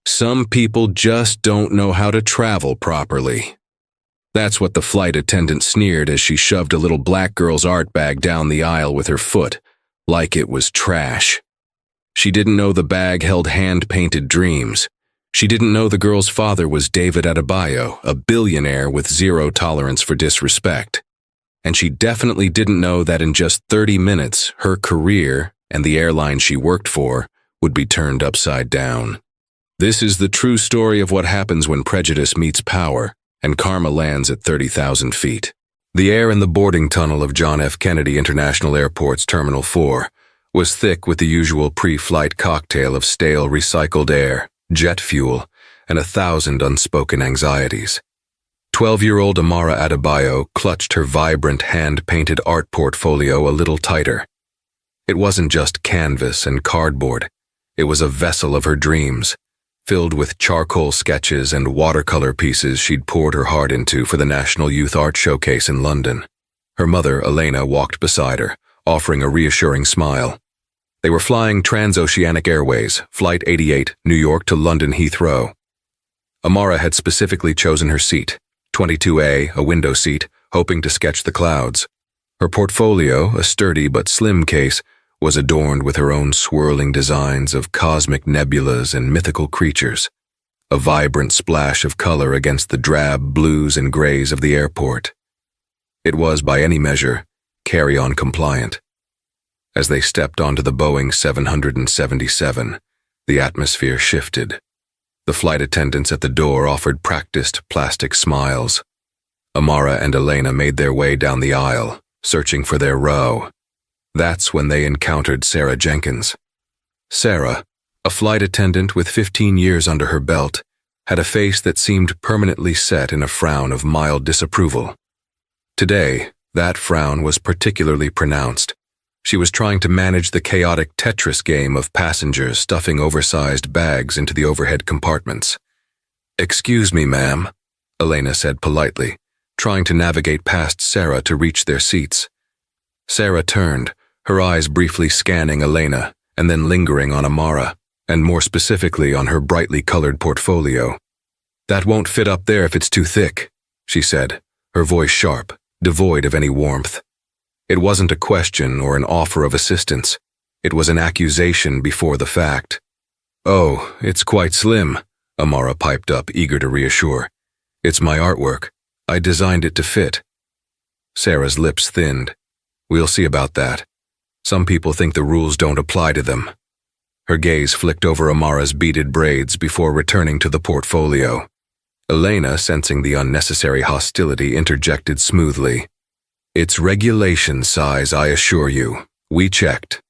Some people just don't know how to travel properly. That's what the flight attendant sneered as she shoved a little black girl's art bag down the aisle with her foot, like it was trash. She didn't know the bag held hand-painted dreams. She didn't know the girl's father was David Adebayo, a billionaire with zero tolerance for disrespect. And she definitely didn't know that in just 30 minutes, her career and the airline she worked for would be turned upside down. This is the true story of what happens when prejudice meets power and karma lands at 30,000 feet. The air in the boarding tunnel of John F. Kennedy International Airport's Terminal 4 was thick with the usual pre-flight cocktail of stale recycled air, jet fuel, and 1,000 unspoken anxieties. 12-year-old Amara Adebayo clutched her vibrant hand-painted art portfolio a little tighter. It wasn't just canvas and cardboard. It was a vessel of her dreams, filled with charcoal sketches and watercolor pieces she'd poured her heart into for the National Youth Art Showcase in London. Her mother, Elena, walked beside her, offering a reassuring smile. They were flying Transoceanic Airways, Flight 88, New York to London Heathrow. Amara had specifically chosen her seat, 22A, a window seat, hoping to sketch the clouds. Her portfolio, a sturdy but slim case, was adorned with her own swirling designs of cosmic nebulas and mythical creatures, a vibrant splash of color against the drab blues and grays of the airport. It was, by any measure, carry-on compliant. As they stepped onto the Boeing 777, the atmosphere shifted. The flight attendants at the door offered practiced plastic smiles. Amara and Elena made their way down the aisle, searching for their row. That's when they encountered Sarah Jenkins. Sarah, a flight attendant with 15 years under her belt, had a face that seemed permanently set in a frown of mild disapproval. Today, that frown was particularly pronounced. She was trying to manage the chaotic Tetris game of passengers stuffing oversized bags into the overhead compartments. "Excuse me, ma'am," Elena said politely, trying to navigate past Sarah to reach their seats. Sarah turned, her eyes briefly scanning Elena and then lingering on Amara, and more specifically on her brightly colored portfolio. "That won't fit up there if it's too thick," she said, her voice sharp, devoid of any warmth. It wasn't a question or an offer of assistance. It was an accusation before the fact. "Oh, it's quite slim," Amara piped up, eager to reassure. "It's my artwork. I designed it to fit." Sarah's lips thinned. "We'll see about that. Some people think the rules don't apply to them." Her gaze flicked over Amara's beaded braids before returning to the portfolio. Elena, sensing the unnecessary hostility, interjected smoothly. "It's regulation size, I assure you. We checked."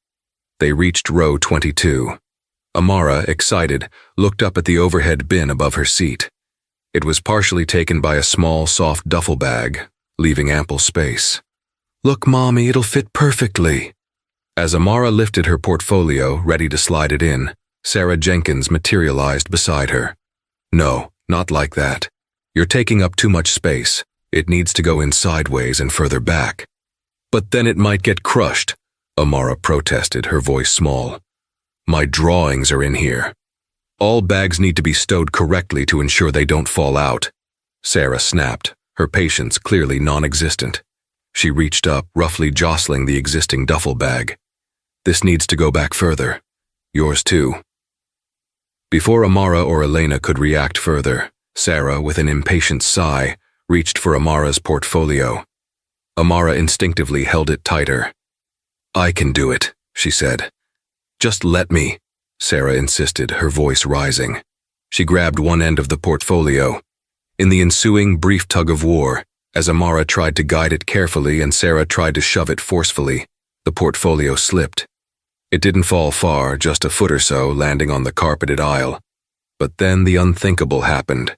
They reached row 22. Amara, excited, looked up at the overhead bin above her seat. It was partially taken by a small, soft duffel bag, leaving ample space. "Look, Mommy, it'll fit perfectly." As Amara lifted her portfolio, ready to slide it in, Sarah Jenkins materialized beside her. "No, not like that. You're taking up too much space. It needs to go in sideways and further back." "But then it might get crushed," Amara protested, her voice small. "My drawings are in here. All bags need to be stowed correctly to ensure they don't fall out." Sarah snapped, her patience clearly non-existent. She reached up, roughly jostling the existing duffel bag. "This needs to go back further. Yours too." Before Amara or Elena could react further, Sarah, with an impatient sigh, reached for Amara's portfolio. Amara instinctively held it tighter. "I can do it," she said. "Just let me," Sarah insisted, her voice rising. She grabbed one end of the portfolio. In the ensuing brief tug of war, as Amara tried to guide it carefully and Sarah tried to shove it forcefully, the portfolio slipped. It didn't fall far, just a foot or so, landing on the carpeted aisle. But then the unthinkable happened.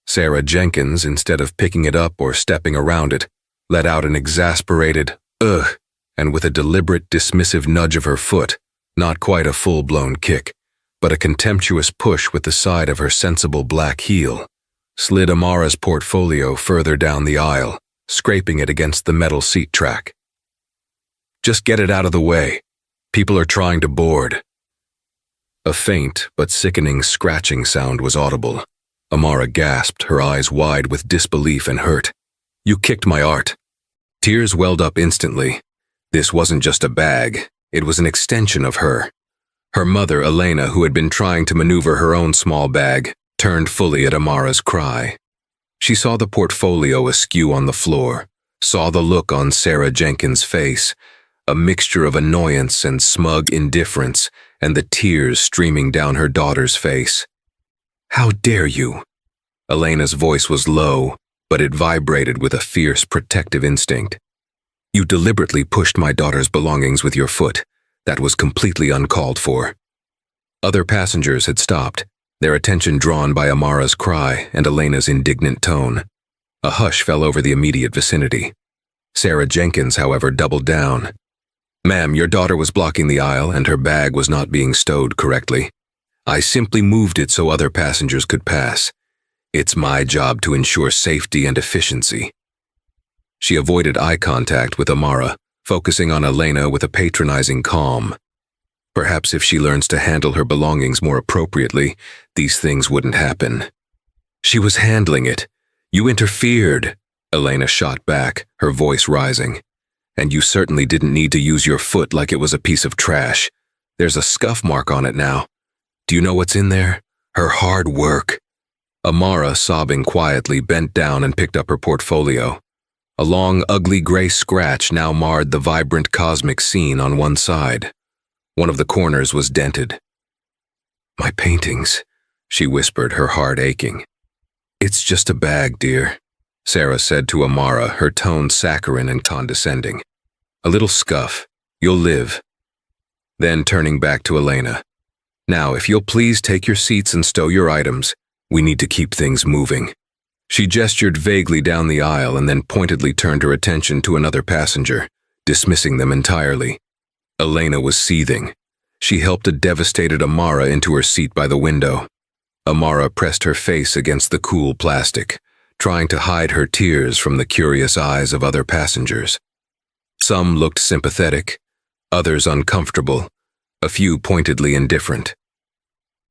Sarah Jenkins, instead of picking it up or stepping around it, let out an exasperated, "Ugh," and with a deliberate, dismissive nudge of her foot, not quite a full-blown kick, but a contemptuous push with the side of her sensible black heel, slid Amara's portfolio further down the aisle, scraping it against the metal seat track. "Just get it out of the way. People are trying to board." A faint but sickening scratching sound was audible. Amara gasped, her eyes wide with disbelief and hurt. "You kicked my art." Tears welled up instantly. This wasn't just a bag, it was an extension of her. Her mother, Elena, who had been trying to maneuver her own small bag, turned fully at Amara's cry. She saw the portfolio askew on the floor, saw the look on Sarah Jenkins' face, a mixture of annoyance and smug indifference, and the tears streaming down her daughter's face. "How dare you?" Elena's voice was low, but it vibrated with a fierce protective instinct. "You deliberately pushed my daughter's belongings with your foot. That was completely uncalled for." Other passengers had stopped, their attention drawn by Amara's cry and Elena's indignant tone. A hush fell over the immediate vicinity. Sarah Jenkins, however, doubled down. "Ma'am, your daughter was blocking the aisle and her bag was not being stowed correctly. I simply moved it so other passengers could pass. It's my job to ensure safety and efficiency." She avoided eye contact with Amara, focusing on Elena with a patronizing calm. Perhaps if she learns to handle her belongings more appropriately, these things wouldn't happen. "She was handling it. You interfered," Elena shot back, her voice rising. "And you certainly didn't need to use your foot like it was a piece of trash. There's a scuff mark on it now. Do you know what's in there? Her hard work." Amara, sobbing quietly, bent down and picked up her portfolio. A long, ugly gray scratch now marred the vibrant cosmic scene on one side. One of the corners was dented. "My paintings," she whispered, her heart aching. "It's just a bag, dear," Sarah said to Amara, her tone saccharine and condescending. "A little scuff. You'll live." Then turning back to Elena. "Now, if you'll please take your seats and stow your items. We need to keep things moving." She gestured vaguely down the aisle and then pointedly turned her attention to another passenger, dismissing them entirely. Elena was seething. She helped a devastated Amara into her seat by the window. Amara pressed her face against the cool plastic, trying to hide her tears from the curious eyes of other passengers. Some looked sympathetic, others uncomfortable, a few pointedly indifferent.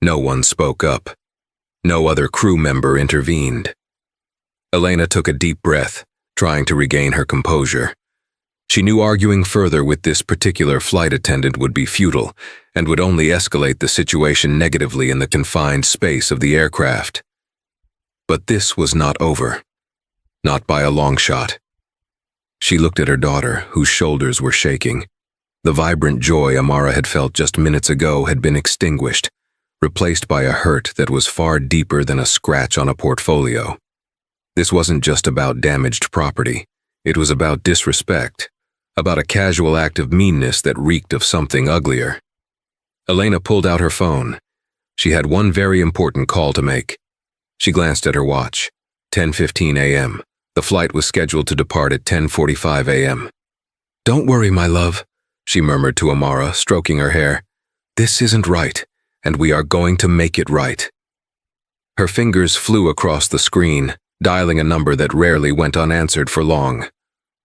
No one spoke up. No other crew member intervened. Elena took a deep breath, trying to regain her composure. She knew arguing further with this particular flight attendant would be futile and would only escalate the situation negatively in the confined space of the aircraft. But this was not over. Not by a long shot. She looked at her daughter, whose shoulders were shaking. The vibrant joy Amara had felt just minutes ago had been extinguished, replaced by a hurt that was far deeper than a scratch on a portfolio. This wasn't just about damaged property. It was about disrespect, about a casual act of meanness that reeked of something uglier. Elena pulled out her phone. She had one very important call to make. She glanced at her watch. 10:15 a.m. The flight was scheduled to depart at 10:45 a.m. "Don't worry, my love," she murmured to Amara, stroking her hair. "This isn't right, and we are going to make it right." Her fingers flew across the screen, dialing a number that rarely went unanswered for long.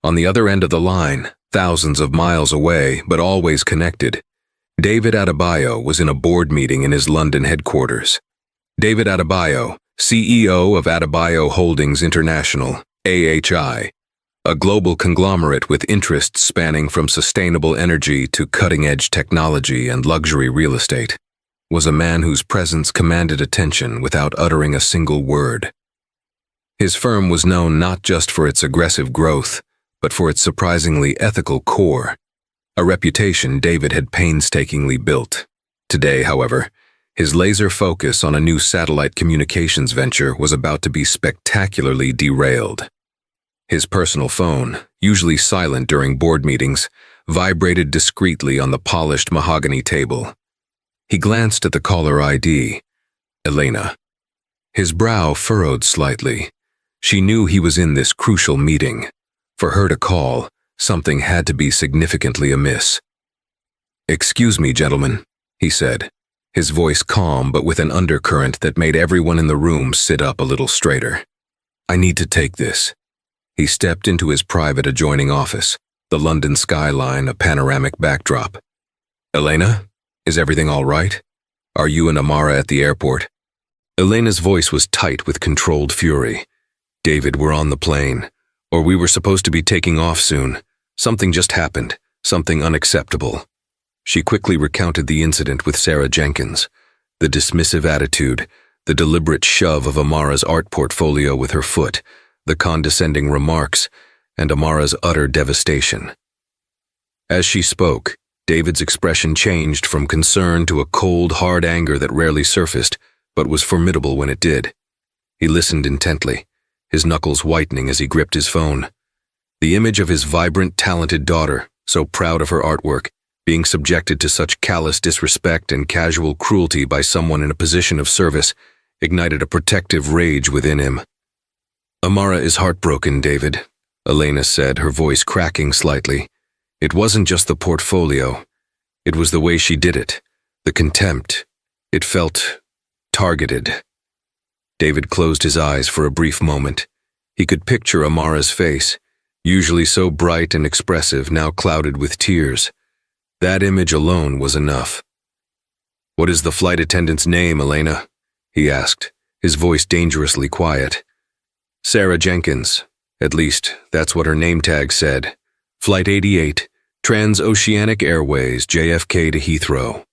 On the other end of the line, thousands of miles away but always connected, David Adebayo was in a board meeting in his London headquarters. David Adebayo, CEO of Adebayo Holdings International, AHI, a global conglomerate with interests spanning from sustainable energy to cutting-edge technology and luxury real estate, was a man whose presence commanded attention without uttering a single word. His firm was known not just for its aggressive growth, but for its surprisingly ethical core, a reputation David had painstakingly built. Today, however, his laser focus on a new satellite communications venture was about to be spectacularly derailed. His personal phone, usually silent during board meetings, vibrated discreetly on the polished mahogany table. He glanced at the caller ID, Elena. His brow furrowed slightly. She knew he was in this crucial meeting. For her to call, something had to be significantly amiss. "Excuse me, gentlemen," he said, his voice calm but with an undercurrent that made everyone in the room sit up a little straighter. "I need to take this." He stepped into his private adjoining office, the London skyline a panoramic backdrop. "Elena, is everything all right? Are you and Amara at the airport? Elena's voice was tight with controlled fury. David, we're on the plane. Or we were supposed to be taking off soon. Something just happened. Something unacceptable. She quickly recounted the incident with Sarah Jenkins. The dismissive attitude, the deliberate shove of Amara's art portfolio with her foot, the condescending remarks, and Amara's utter devastation. As she spoke, David's expression changed from concern to a cold, hard anger that rarely surfaced, but was formidable when it did. He listened intently, his knuckles whitening as he gripped his phone. The image of his vibrant, talented daughter, so proud of her artwork, being subjected to such callous disrespect and casual cruelty by someone in a position of service, ignited a protective rage within him. Amara is heartbroken, David, Elena said, her voice cracking slightly. It wasn't just the portfolio. It was the way she did it, the contempt. It felt targeted. David closed his eyes for a brief moment. He could picture Amara's face, usually so bright and expressive, now clouded with tears. That image alone was enough. What is the flight attendant's name, Elena? He asked, his voice dangerously quiet. Sarah Jenkins. At least, that's what her name tag said. Flight 88, Transoceanic Airways, JFK to Heathrow.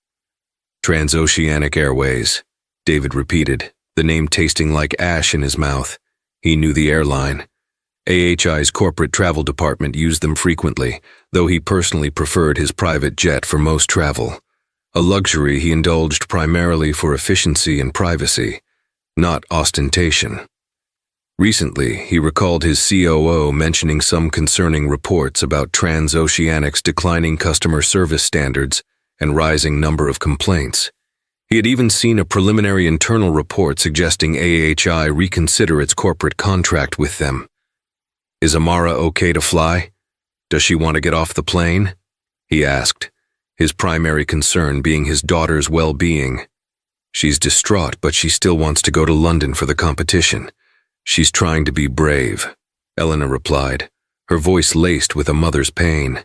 Transoceanic Airways, David repeated, the name tasting like ash in his mouth. He knew the airline. AHI's corporate travel department used them frequently, though he personally preferred his private jet for most travel. A luxury he indulged primarily for efficiency and privacy, not ostentation. Recently, he recalled his COO mentioning some concerning reports about Transoceanic's declining customer service standards and rising number of complaints. He had even seen a preliminary internal report suggesting AHI reconsider its corporate contract with them. Is Amara okay to fly? Does she want to get off the plane? He asked, his primary concern being his daughter's well-being. She's distraught, but she still wants to go to London for the competition. She's trying to be brave, Elena replied, her voice laced with a mother's pain.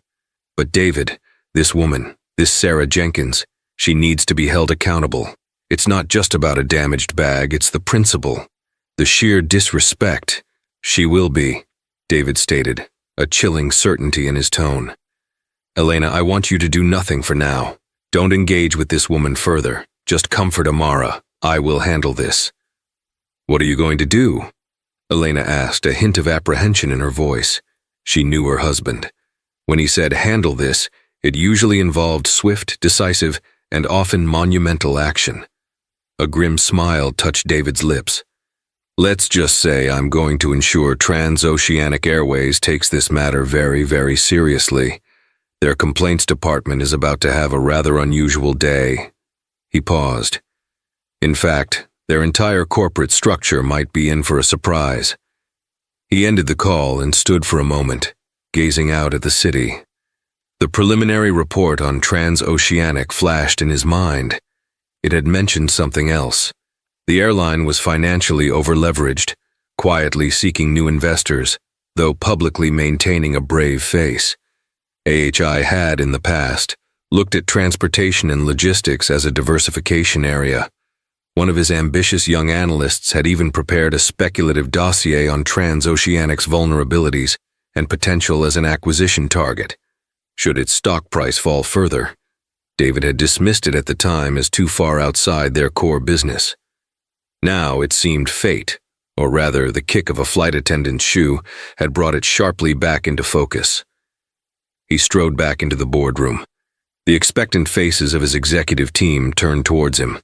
But David, this woman, this Sarah Jenkins, she needs to be held accountable. It's not just about a damaged bag, it's the principle. The sheer disrespect. She will be, David stated, a chilling certainty in his tone. Elena, I want you to do nothing for now. Don't engage with this woman further. Just comfort Amara. I will handle this. What are you going to do? Elena asked, a hint of apprehension in her voice. She knew her husband. When he said handle this, it usually involved swift, decisive, and often monumental action. A grim smile touched David's lips. Let's just say I'm going to ensure Transoceanic Airways takes this matter very, very seriously. Their complaints department is about to have a rather unusual day. He paused. In fact, their entire corporate structure might be in for a surprise. He ended the call and stood for a moment, gazing out at the city. The preliminary report on Transoceanic flashed in his mind. It had mentioned something else. The airline was financially over-leveraged, quietly seeking new investors, though publicly maintaining a brave face. AHI had, in the past, looked at transportation and logistics as a diversification area. One of his ambitious young analysts had even prepared a speculative dossier on Transoceanic's vulnerabilities and potential as an acquisition target. Should its stock price fall further, David had dismissed it at the time as too far outside their core business. Now it seemed fate, or rather the kick of a flight attendant's shoe, had brought it sharply back into focus. He strode back into the boardroom. The expectant faces of his executive team turned towards him.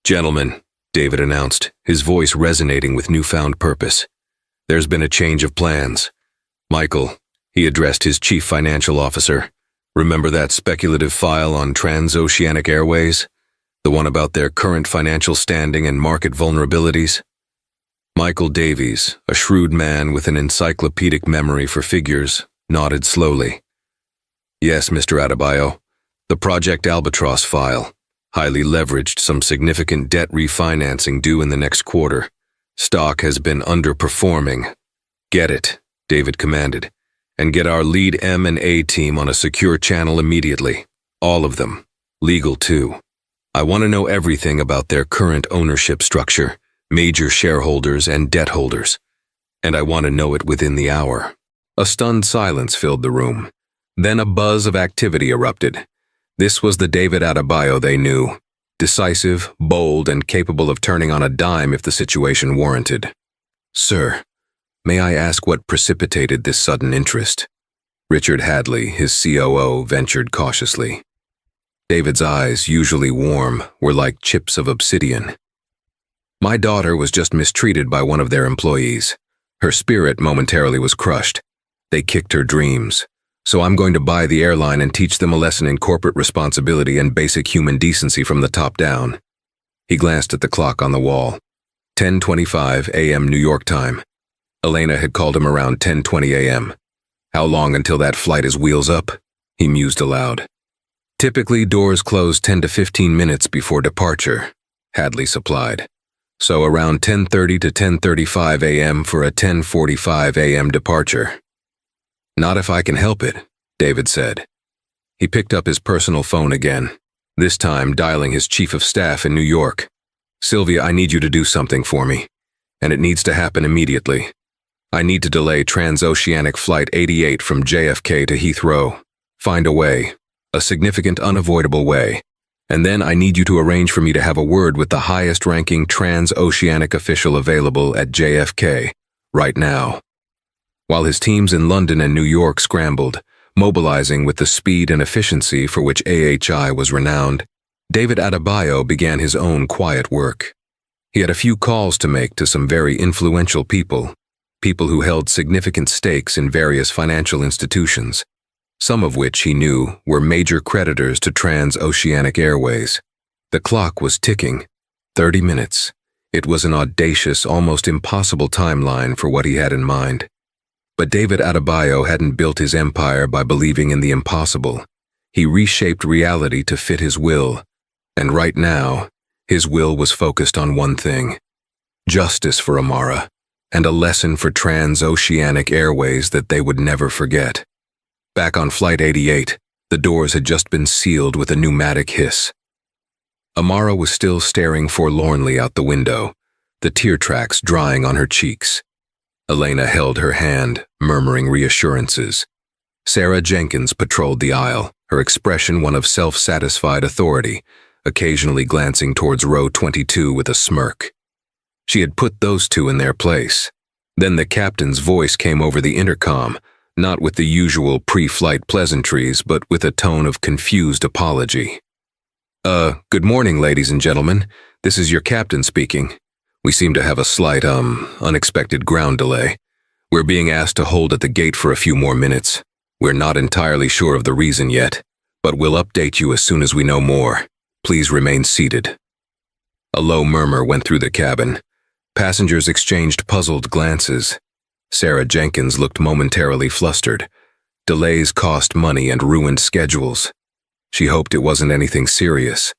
Gentlemen, David announced, his voice resonating with newfound purpose. There's been a change of plans. Michael, he addressed his chief financial officer. Remember that speculative file on Transoceanic Airways? The one about their current financial standing and market vulnerabilities? Michael Davies, a shrewd man with an encyclopedic memory for figures, nodded slowly. Yes, Mr. Adebayo. The Project Albatross file. Highly leveraged, some significant debt refinancing due in the next quarter. Stock has been underperforming. Get it, David commanded, and get our lead M&A team on a secure channel immediately. All of them. Legal too. I want to know everything about their current ownership structure, major shareholders and debt holders. And I want to know it within the hour." A stunned silence filled the room. Then a buzz of activity erupted. This was the David Adebayo they knew. Decisive, bold, and capable of turning on a dime if the situation warranted. "Sir, may I ask what precipitated this sudden interest?" Richard Hadley, his COO, ventured cautiously. David's eyes, usually warm, were like chips of obsidian. "My daughter was just mistreated by one of their employees. Her spirit momentarily was crushed. They kicked her dreams. So I'm going to buy the airline and teach them a lesson in corporate responsibility and basic human decency from the top down." He glanced at the clock on the wall. 10:25 a.m. New York time. Elena had called him around 10:20 a.m. "How long until that flight is wheels up?" he mused aloud. "Typically, doors close 10 to 15 minutes before departure," Hadley supplied. "So around 10:30 to 10:35 a.m. for a 10:45 a.m. departure." "Not if I can help it," David said. He picked up his personal phone again, this time dialing his chief of staff in New York. "Sylvia, I need you to do something for me, and it needs to happen immediately. I need to delay transoceanic Flight 88 from JFK to Heathrow. Find a way, a significant, unavoidable way. And then I need you to arrange for me to have a word with the highest-ranking transoceanic official available at JFK, right now." While his teams in London and New York scrambled, mobilizing with the speed and efficiency for which AHI was renowned, David Adebayo began his own quiet work. He had a few calls to make to some very influential people who held significant stakes in various financial institutions, some of which he knew were major creditors to Transoceanic Airways. The clock was ticking. 30 minutes. It was an audacious, almost impossible timeline for what he had in mind. But David Adebayo hadn't built his empire by believing in the impossible. He reshaped reality to fit his will, and right now, his will was focused on one thing: justice for Amara, and a lesson for Transoceanic Airways that they would never forget. Back on Flight 88, the doors had just been sealed with a pneumatic hiss. Amara was still staring forlornly out the window, the tear tracks drying on her cheeks. Elena held her hand, murmuring reassurances. Sarah Jenkins patrolled the aisle, her expression one of self-satisfied authority, occasionally glancing towards row 22 with a smirk. She had put those two in their place. Then the captain's voice came over the intercom, not with the usual pre-flight pleasantries, but with a tone of confused apology. Good morning, ladies and gentlemen. This is your captain speaking. We seem to have a slight, unexpected ground delay. We're being asked to hold at the gate for a few more minutes. We're not entirely sure of the reason yet, but we'll update you as soon as we know more. Please remain seated." A low murmur went through the cabin. Passengers exchanged puzzled glances. Sarah Jenkins looked momentarily flustered. Delays cost money and ruined schedules. She hoped it wasn't anything serious.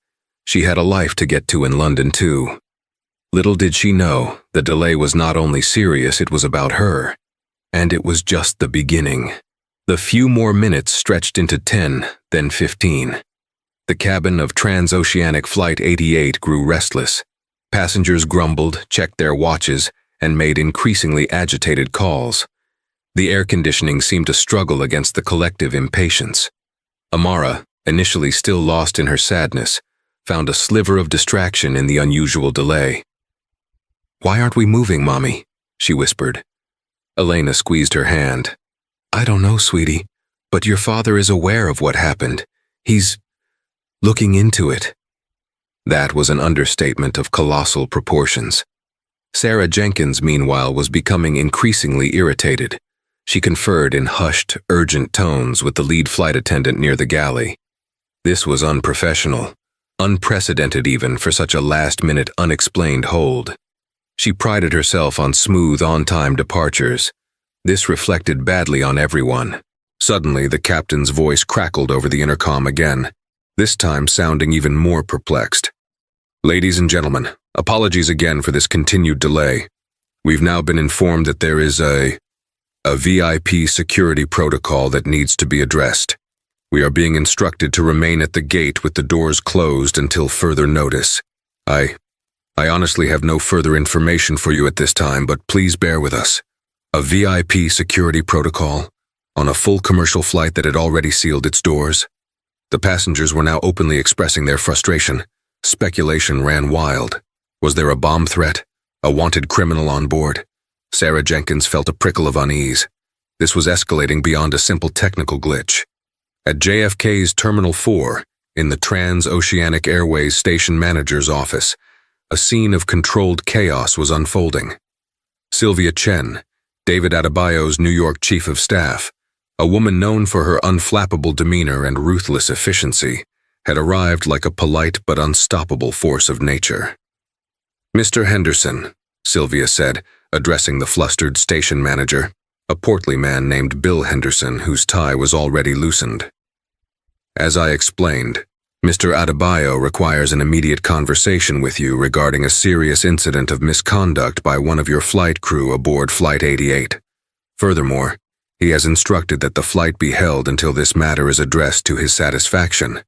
She had a life to get to in London, too. Little did she know, the delay was not only serious, it was about her. And it was just the beginning. The few more minutes stretched into 10, then 15. The cabin of Transoceanic Flight 88 grew restless. Passengers grumbled, checked their watches, and made increasingly agitated calls. The air conditioning seemed to struggle against the collective impatience. Amara, initially still lost in her sadness, found a sliver of distraction in the unusual delay. "Why aren't we moving, Mommy?" she whispered. Elena squeezed her hand. "I don't know, sweetie, but your father is aware of what happened. He's looking into it." That was an understatement of colossal proportions. Sarah Jenkins, meanwhile, was becoming increasingly irritated. She conferred in hushed, urgent tones with the lead flight attendant near the galley. This was unprofessional, unprecedented even for such a last-minute, unexplained hold. She prided herself on smooth, on-time departures. This reflected badly on everyone. Suddenly, the captain's voice crackled over the intercom again, this time sounding even more perplexed. "Ladies and gentlemen, apologies again for this continued delay. We've now been informed that there is a VIP security protocol that needs to be addressed. We are being instructed to remain at the gate with the doors closed until further notice. I honestly have no further information for you at this time, but please bear with us. A VIP security protocol on a full commercial flight that had already sealed its doors. The passengers were now openly expressing their frustration. Speculation ran wild. Was there a bomb threat? A wanted criminal on board? Sarah Jenkins felt a prickle of unease. This was escalating beyond a simple technical glitch. At JFK's Terminal 4, in the Trans-Oceanic Airways station manager's office, a scene of controlled chaos was unfolding. Sylvia Chen, David Adebayo's New York chief of staff, a woman known for her unflappable demeanor and ruthless efficiency, had arrived like a polite but unstoppable force of nature. "Mr. Henderson," Sylvia said, addressing the flustered station manager, a portly man named Bill Henderson whose tie was already loosened. "As I explained, Mr. Adebayo requires an immediate conversation with you regarding a serious incident of misconduct by one of your flight crew aboard Flight 88. Furthermore, he has instructed that the flight be held until this matter is addressed to his satisfaction."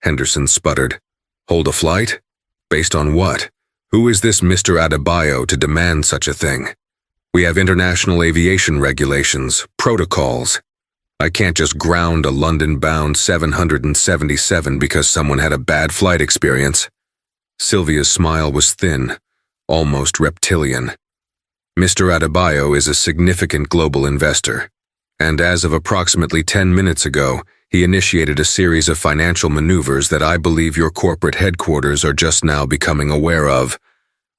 Henderson sputtered. "Hold a flight? Based on what? Who is this Mr. Adebayo to demand such a thing? We have international aviation regulations, protocols. I can't just ground a London-bound 777 because someone had a bad flight experience." Sylvia's smile was thin, almost reptilian. "Mr. Adebayo is a significant global investor, and as of approximately 10 minutes ago, he initiated a series of financial maneuvers that I believe your corporate headquarters are just now becoming aware of.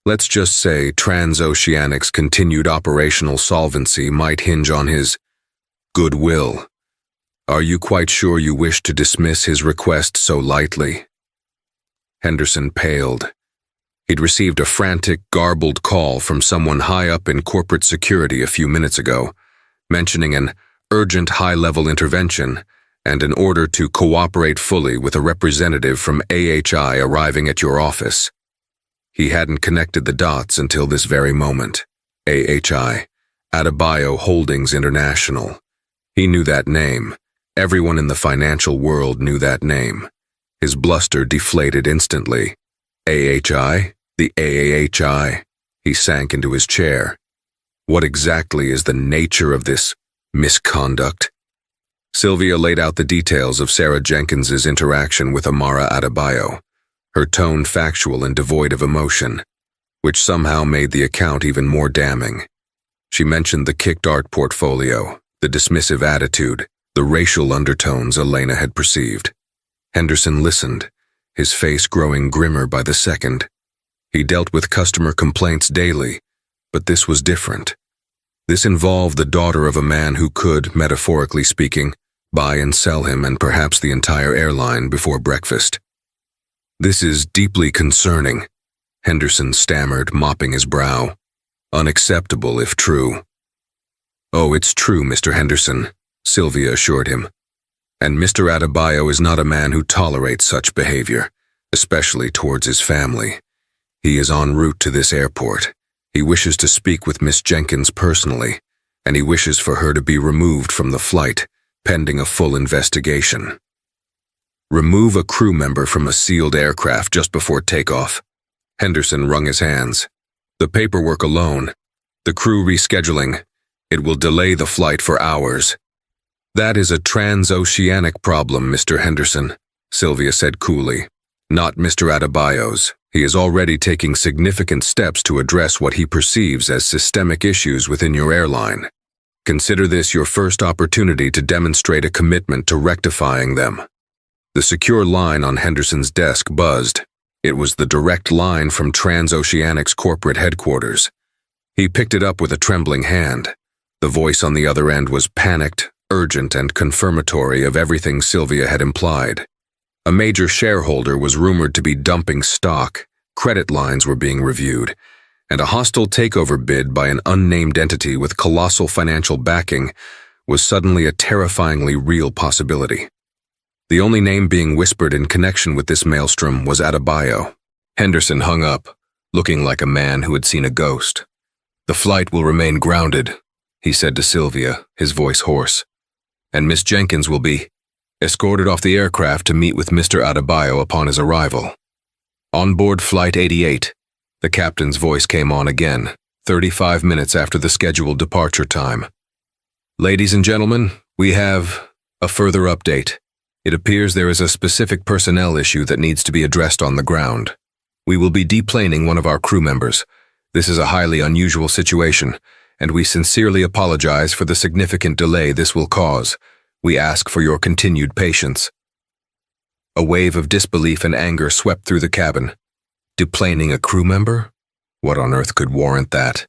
Let's just say Transoceanic's continued operational solvency might hinge on his goodwill. Are you quite sure you wish to dismiss his request so lightly?" Henderson paled. He'd received a frantic, garbled call from someone high up in corporate security a few minutes ago, mentioning an urgent high-level intervention and an order to cooperate fully with a representative from AHI arriving at your office. He hadn't connected the dots until this very moment. AHI, Adebayo Holdings International. He knew that name. Everyone in the financial world knew that name. His bluster deflated instantly. AHI? The AHI? He sank into his chair. What exactly is the nature of this misconduct? Sylvia laid out the details of Sarah Jenkins's interaction with Amara Adebayo, her tone factual and devoid of emotion, which somehow made the account even more damning. She mentioned the kicked art portfolio, the dismissive attitude, the racial undertones Elena had perceived. Henderson listened, his face growing grimmer by the second. He dealt with customer complaints daily, but this was different. This involved the daughter of a man who could, metaphorically speaking, buy and sell him and perhaps the entire airline before breakfast. "This is deeply concerning," Henderson stammered, mopping his brow. "Unacceptable if true." "Oh, it's true, Mr. Henderson," Sylvia assured him. "And Mr. Adebayo is not a man who tolerates such behavior, especially towards his family. He is en route to this airport. He wishes to speak with Miss Jenkins personally, and he wishes for her to be removed from the flight, pending a full investigation." Remove a crew member from a sealed aircraft just before takeoff. Henderson wrung his hands. "The paperwork alone, the crew rescheduling, it will delay the flight for hours." "That is a transoceanic problem, Mr. Henderson," Sylvia said coolly. "Not Mr. Adebayo's. He is already taking significant steps to address what he perceives as systemic issues within your airline. Consider this your first opportunity to demonstrate a commitment to rectifying them." The secure line on Henderson's desk buzzed. It was the direct line from Transoceanic's corporate headquarters. He picked it up with a trembling hand. The voice on the other end was panicked, urgent, and confirmatory of everything Sylvia had implied. A major shareholder was rumored to be dumping stock, credit lines were being reviewed, and a hostile takeover bid by an unnamed entity with colossal financial backing was suddenly a terrifyingly real possibility. The only name being whispered in connection with this maelstrom was Adebayo. Henderson hung up, looking like a man who had seen a ghost. "The flight will remain grounded," he said to Sylvia, his voice hoarse. "And Miss Jenkins will be..." escorted off the aircraft to meet with Mr. Adebayo upon his arrival. On board Flight 88, the captain's voice came on again, 35 minutes after the scheduled departure time. Ladies and gentlemen, we have a further update. It appears there is a specific personnel issue that needs to be addressed on the ground. We will be deplaning one of our crew members. This is a highly unusual situation, and we sincerely apologize for the significant delay this will cause. We ask for your continued patience. A wave of disbelief and anger swept through the cabin. Deplaning a crew member? What on earth could warrant that?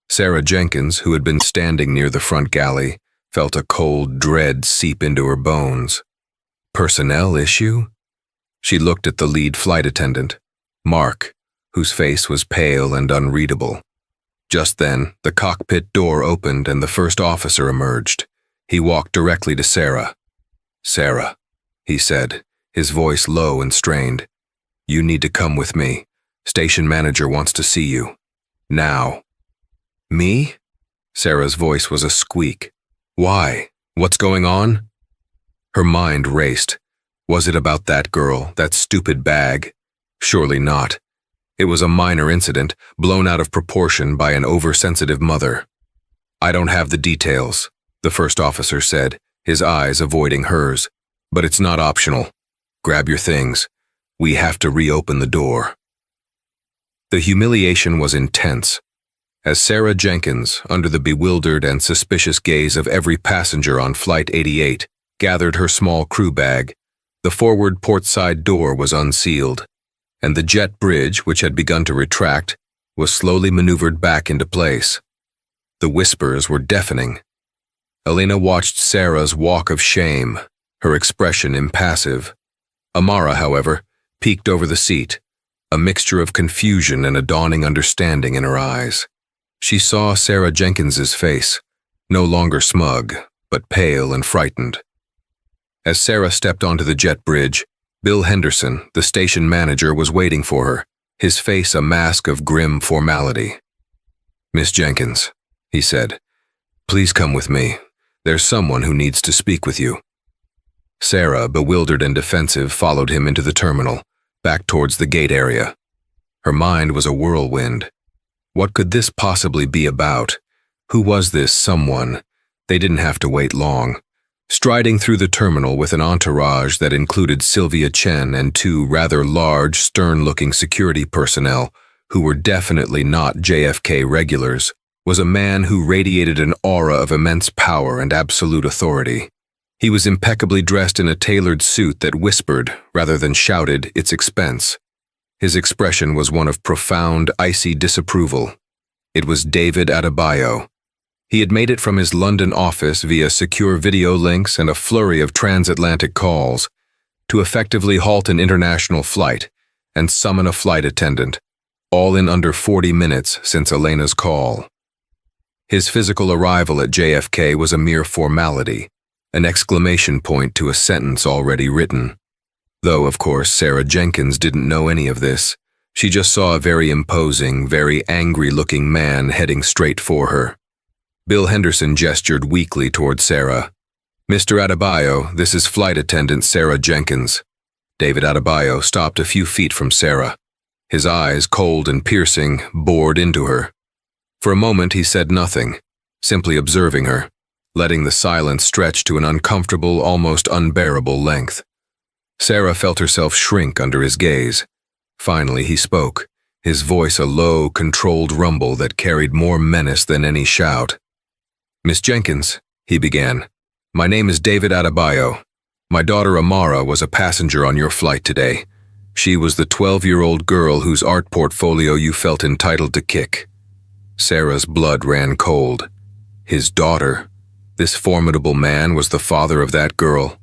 Sarah Jenkins, who had been standing near the front galley, felt a cold dread seep into her bones. Personnel issue? She looked at the lead flight attendant, Mark, whose face was pale and unreadable. Just then, the cockpit door opened and the first officer emerged. He walked directly to Sarah. "Sarah," he said, his voice low and strained. "You need to come with me. Station manager wants to see you. Now." "Me?" Sarah's voice was a squeak. "Why? What's going on?" Her mind raced. Was it about that girl, that stupid bag? Surely not. It was a minor incident, blown out of proportion by an oversensitive mother. "I don't have the details," the first officer said, his eyes avoiding hers. "But it's not optional. Grab your things. We have to reopen the door." The humiliation was intense. As Sarah Jenkins, under the bewildered and suspicious gaze of every passenger on Flight 88, gathered her small crew bag, the forward port side door was unsealed, and the jet bridge, which had begun to retract, was slowly maneuvered back into place. The whispers were deafening. Elena watched Sarah's walk of shame, her expression impassive. Amara, however, peeked over the seat, a mixture of confusion and a dawning understanding in her eyes. She saw Sarah Jenkins's face, no longer smug, but pale and frightened. As Sarah stepped onto the jet bridge, Bill Henderson, the station manager, was waiting for her, his face a mask of grim formality. "Miss Jenkins," he said, "please come with me. There's someone who needs to speak with you." Sarah, bewildered and defensive, followed him into the terminal, back towards the gate area. Her mind was a whirlwind. What could this possibly be about? Who was this someone? They didn't have to wait long. Striding through the terminal with an entourage that included Sylvia Chen and two rather large, stern-looking security personnel, who were definitely not JFK regulars, was a man who radiated an aura of immense power and absolute authority. He was impeccably dressed in a tailored suit that whispered, rather than shouted, its expense. His expression was one of profound, icy disapproval. It was David Adebayo. He had made it from his London office via secure video links and a flurry of transatlantic calls to effectively halt an international flight and summon a flight attendant, all in under 40 minutes since Elena's call. His physical arrival at JFK was a mere formality, an exclamation point to a sentence already written. Though, of course, Sarah Jenkins didn't know any of this. She just saw a very imposing, very angry-looking man heading straight for her. Bill Henderson gestured weakly toward Sarah. "Mr. Adebayo, this is flight attendant Sarah Jenkins." David Adebayo stopped a few feet from Sarah. His eyes, cold and piercing, bored into her. For a moment he said nothing, simply observing her, letting the silence stretch to an uncomfortable, almost unbearable length. Sarah felt herself shrink under his gaze. Finally he spoke, his voice a low, controlled rumble that carried more menace than any shout. "Miss Jenkins," he began, "my name is David Adebayo. My daughter Amara was a passenger on your flight today. She was the 12-year-old girl whose art portfolio you felt entitled to kick." Sarah's blood ran cold. His daughter? This formidable man was the father of that girl?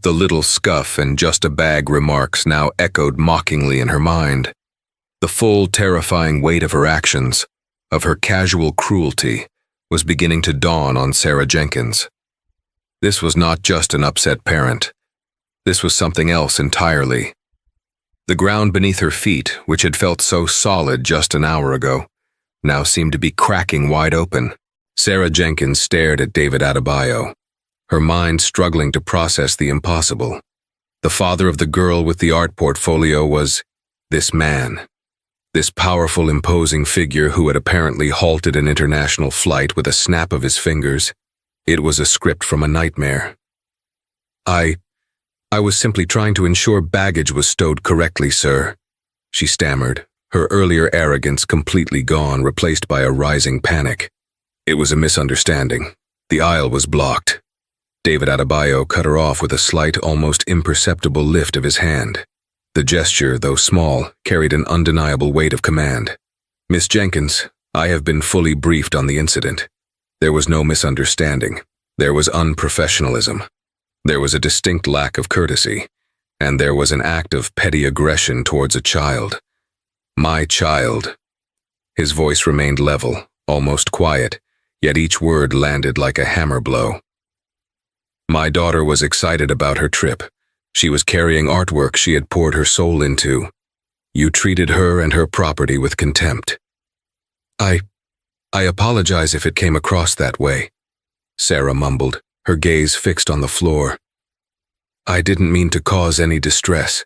The little scuff and just a bag remarks now echoed mockingly in her mind. The full, terrifying weight of her actions, of her casual cruelty, was beginning to dawn on Sarah Jenkins. This was not just an upset parent. This was something else entirely. The ground beneath her feet, which had felt so solid just an hour ago, now seemed to be cracking wide open. Sarah Jenkins stared at David Adebayo. her mind struggling to process the impossible. The father of the girl with the art portfolio was this man. This powerful, imposing figure who had apparently halted an international flight with a snap of his fingers. It was a script from a nightmare. I was simply trying to ensure baggage was stowed correctly, sir, she stammered, her earlier arrogance completely gone, replaced by a rising panic. It was a misunderstanding. The aisle was blocked. David Adebayo cut her off with a slight, almost imperceptible lift of his hand. The gesture, though small, carried an undeniable weight of command. Miss Jenkins, I have been fully briefed on the incident. There was no misunderstanding. There was unprofessionalism. There was a distinct lack of courtesy. And there was an act of petty aggression towards a child. My child. His voice remained level, almost quiet, yet each word landed like a hammer blow. My daughter was excited about her trip. She was carrying artwork she had poured her soul into. You treated her and her property with contempt. I apologize if it came across that way, Sarah mumbled, her gaze fixed on the floor. I didn't mean to cause any distress.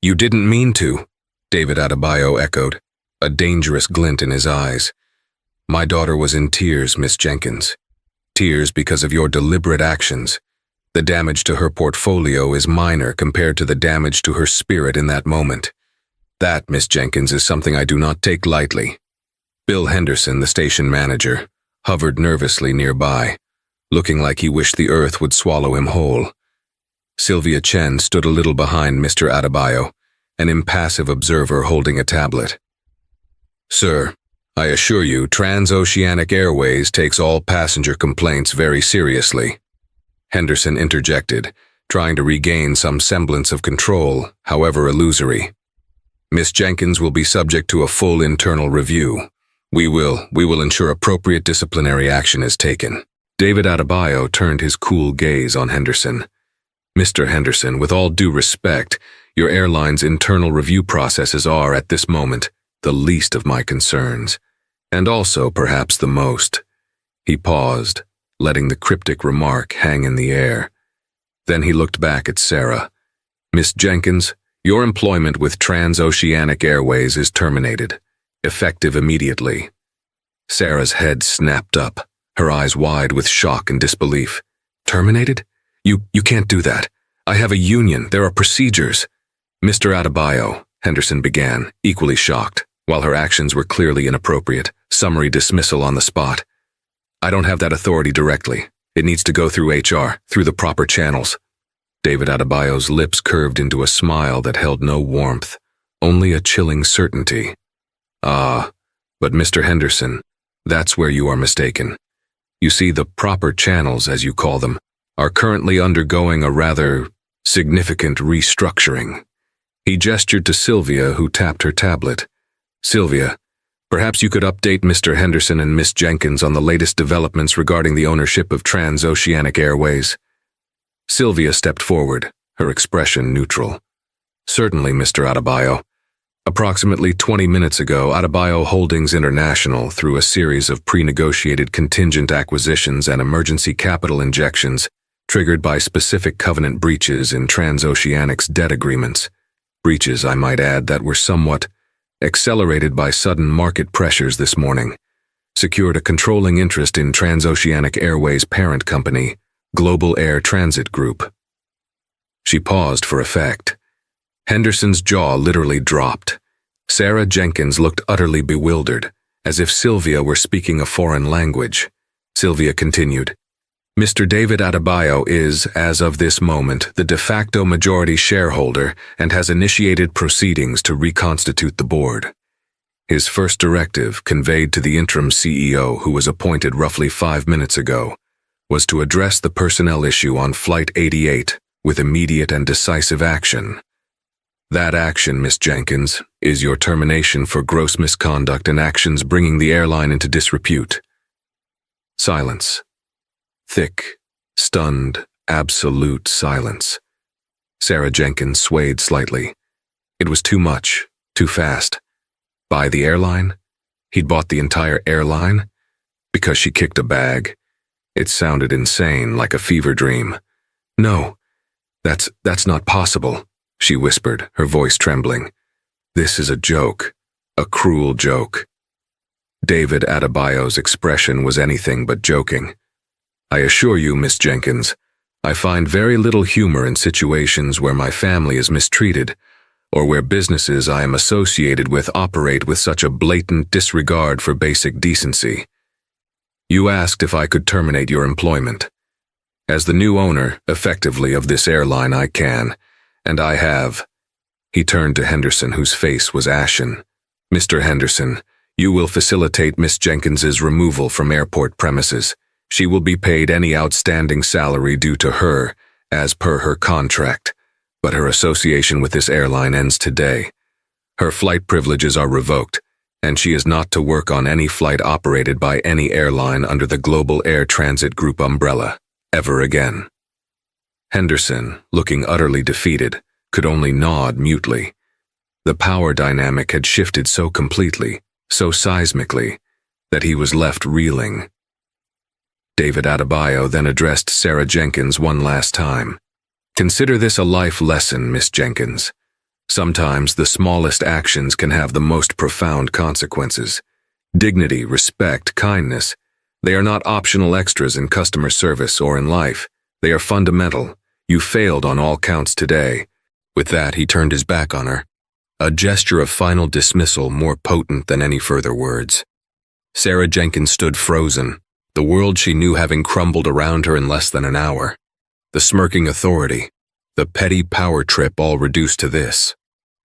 You didn't mean to, David Adebayo echoed, a dangerous glint in his eyes. My daughter was in tears, Miss Jenkins. Tears because of your deliberate actions. The damage to her portfolio is minor compared to the damage to her spirit in that moment. That, Miss Jenkins, is something I do not take lightly. Bill Henderson, the station manager, hovered nervously nearby, looking like he wished the earth would swallow him whole. Sylvia Chen stood a little behind Mr. Adebayo, an impassive observer holding a tablet. Sir, I assure you, Transoceanic Airways takes all passenger complaints very seriously. Henderson interjected, trying to regain some semblance of control, however illusory. Miss Jenkins will be subject to a full internal review. We will ensure appropriate disciplinary action is taken. David Adebayo turned his cool gaze on Henderson. Mr. Henderson, with all due respect, your airline's internal review processes are, at this moment, the least of my concerns. And also, perhaps, the most. He paused, letting the cryptic remark hang in the air. Then he looked back at Sarah. Miss Jenkins, your employment with Transoceanic Airways is terminated, effective immediately. Sarah's head snapped up, her eyes wide with shock and disbelief. Terminated? You can't do that. I have a union. There are procedures. Mr. Adebayo, Henderson began, equally shocked, while her actions were clearly inappropriate. Summary dismissal on the spot. I don't have that authority directly. It needs to go through HR, through the proper channels. David Adebayo's lips curved into a smile that held no warmth, only a chilling certainty. Ah, but Mr. Henderson, that's where you are mistaken. You see, the proper channels, as you call them, are currently undergoing a rather significant restructuring. He gestured to Sylvia, who tapped her tablet. Sylvia, perhaps you could update Mr. Henderson and Miss Jenkins on the latest developments regarding the ownership of Transoceanic Airways. Sylvia stepped forward, her expression neutral. Certainly, Mr. Adebayo. Approximately 20 minutes ago, Adebayo Holdings International, through a series of pre-negotiated contingent acquisitions and emergency capital injections, triggered by specific covenant breaches in Transoceanic's debt agreements. Breaches, I might add, that were somewhat accelerated by sudden market pressures this morning, secured a controlling interest in Transoceanic Airways' parent company, Global Air Transit Group. She paused for effect. Henderson's jaw literally dropped. Sarah Jenkins looked utterly bewildered, as if Sylvia were speaking a foreign language. Sylvia continued, Mr. David Adebayo is, as of this moment, the de facto majority shareholder and has initiated proceedings to reconstitute the board. His first directive, conveyed to the interim CEO, who was appointed roughly 5 minutes ago, was to address the personnel issue on Flight 88 with immediate and decisive action. That action, Miss Jenkins, is your termination for gross misconduct and actions bringing the airline into disrepute. Silence. Thick, stunned, absolute silence. Sarah Jenkins swayed slightly. It was too much, too fast. Buy the airline? He'd bought the entire airline? Because she kicked a bag. It sounded insane, like a fever dream. "No, that's not possible," she whispered, her voice trembling. "This is a joke, a cruel joke." David Adebayo's expression was anything but joking. "I assure you, Miss Jenkins, I find very little humor in situations where my family is mistreated, or where businesses I am associated with operate with such a blatant disregard for basic decency. You asked if I could terminate your employment. As the new owner, effectively, of this airline, I can, and I have." He turned to Henderson, whose face was ashen. "Mr. Henderson, you will facilitate Miss Jenkins's removal from airport premises. She will be paid any outstanding salary due to her, as per her contract, but her association with this airline ends today. Her flight privileges are revoked, and she is not to work on any flight operated by any airline under the Global Air Transit Group umbrella, ever again." Henderson, looking utterly defeated, could only nod mutely. The power dynamic had shifted so completely, so seismically, that he was left reeling. David Adebayo then addressed Sarah Jenkins one last time. "Consider this a life lesson, Miss Jenkins. Sometimes the smallest actions can have the most profound consequences. Dignity, respect, kindness, they are not optional extras in customer service or in life. They are fundamental. You failed on all counts today." With that, he turned his back on her, a gesture of final dismissal more potent than any further words. Sarah Jenkins stood frozen, the world she knew having crumbled around her in less than an hour. The smirking authority, the petty power trip, all reduced to this.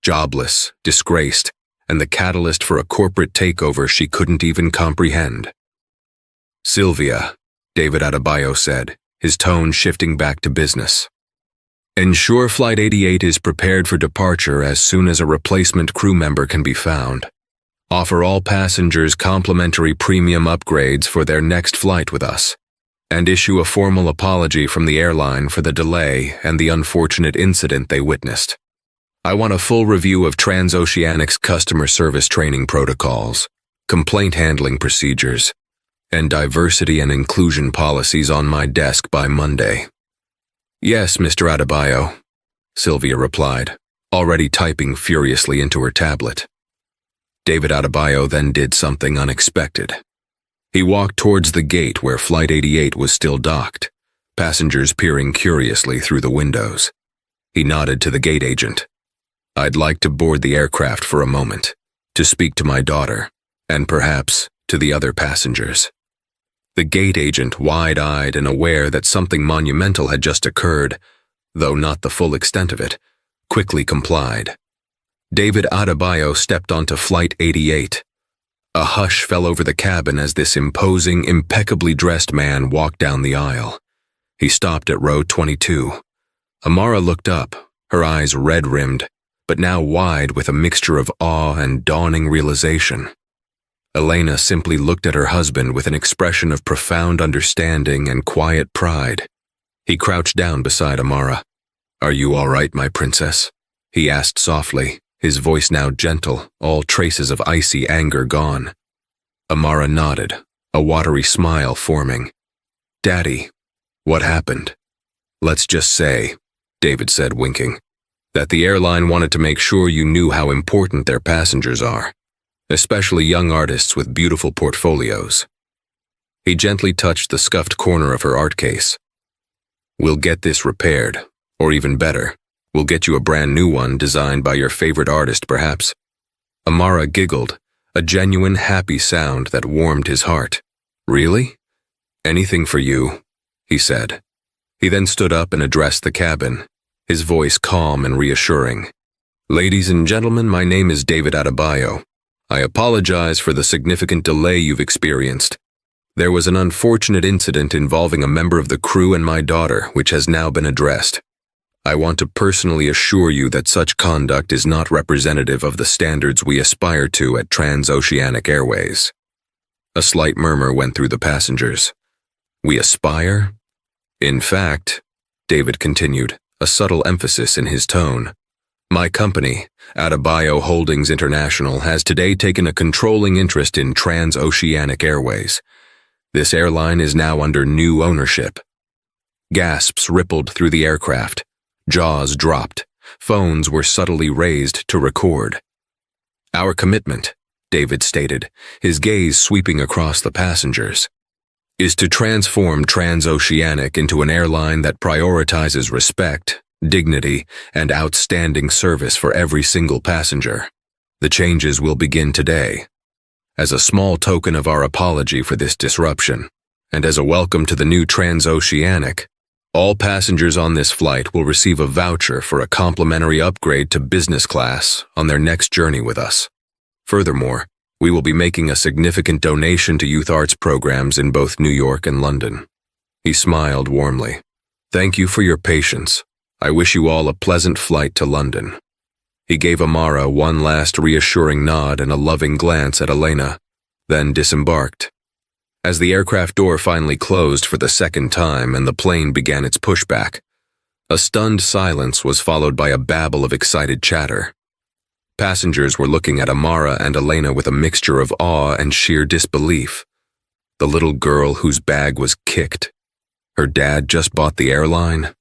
Jobless, disgraced, and the catalyst for a corporate takeover she couldn't even comprehend. "Sylvia," David Adebayo said, his tone shifting back to business. "Ensure Flight 88 is prepared for departure as soon as a replacement crew member can be found. Offer all passengers complimentary premium upgrades for their next flight with us, and issue a formal apology from the airline for the delay and the unfortunate incident they witnessed. I want a full review of Transoceanic's customer service training protocols, complaint handling procedures, and diversity and inclusion policies on my desk by Monday." "Yes, Mr. Adebayo," Sylvia replied, already typing furiously into her tablet. David Adebayo then did something unexpected. He walked towards the gate where Flight 88 was still docked, passengers peering curiously through the windows. He nodded to the gate agent. "I'd like to board the aircraft for a moment, to speak to my daughter, and perhaps to the other passengers." The gate agent, wide-eyed and aware that something monumental had just occurred, though not the full extent of it, quickly complied. David Adebayo stepped onto Flight 88. A hush fell over the cabin as this imposing, impeccably dressed man walked down the aisle. He stopped at row 22. Amara looked up, her eyes red-rimmed, but now wide with a mixture of awe and dawning realization. Elena simply looked at her husband with an expression of profound understanding and quiet pride. He crouched down beside Amara. "Are you all right, my princess?" he asked softly, his voice now gentle, all traces of icy anger gone. Amara nodded, a watery smile forming. "Daddy, what happened?" "Let's just say," David said, winking, "that the airline wanted to make sure you knew how important their passengers are, especially young artists with beautiful portfolios." He gently touched the scuffed corner of her art case. "We'll get this repaired, or even better, we'll get you a brand new one designed by your favorite artist, perhaps." Amara giggled, a genuine happy sound that warmed his heart. "Really? Anything for you," he said. He then stood up and addressed the cabin, his voice calm and reassuring. "Ladies and gentlemen, my name is David Adebayo. I apologize for the significant delay you've experienced. There was an unfortunate incident involving a member of the crew and my daughter, which has now been addressed. I want to personally assure you that such conduct is not representative of the standards we aspire to at Transoceanic Airways." A slight murmur went through the passengers. "We aspire?" "In fact," David continued, a subtle emphasis in his tone, "my company, Adebayo Holdings International, has today taken a controlling interest in Transoceanic Airways. This airline is now under new ownership. Gasps rippled through the aircraft. Jaws dropped. Phones were subtly raised to record. "Our commitment," David stated, his gaze sweeping across the passengers, "is to transform Transoceanic into an airline that prioritizes respect, dignity, and outstanding service for every single passenger. The changes will begin today. As a small token of our apology for this disruption, and as a welcome to the new Transoceanic, all passengers on this flight will receive a voucher for a complimentary upgrade to business class on their next journey with us. Furthermore, we will be making a significant donation to youth arts programs in both New York and London." He smiled warmly. "Thank you for your patience. I wish you all a pleasant flight to London." He gave Amara one last reassuring nod and a loving glance at Elena, then disembarked. As the aircraft door finally closed for the second time and the plane began its pushback, a stunned silence was followed by a babble of excited chatter. Passengers were looking at Amara and Elena with a mixture of awe and sheer disbelief. The little girl whose bag was kicked. Her dad just bought the airline.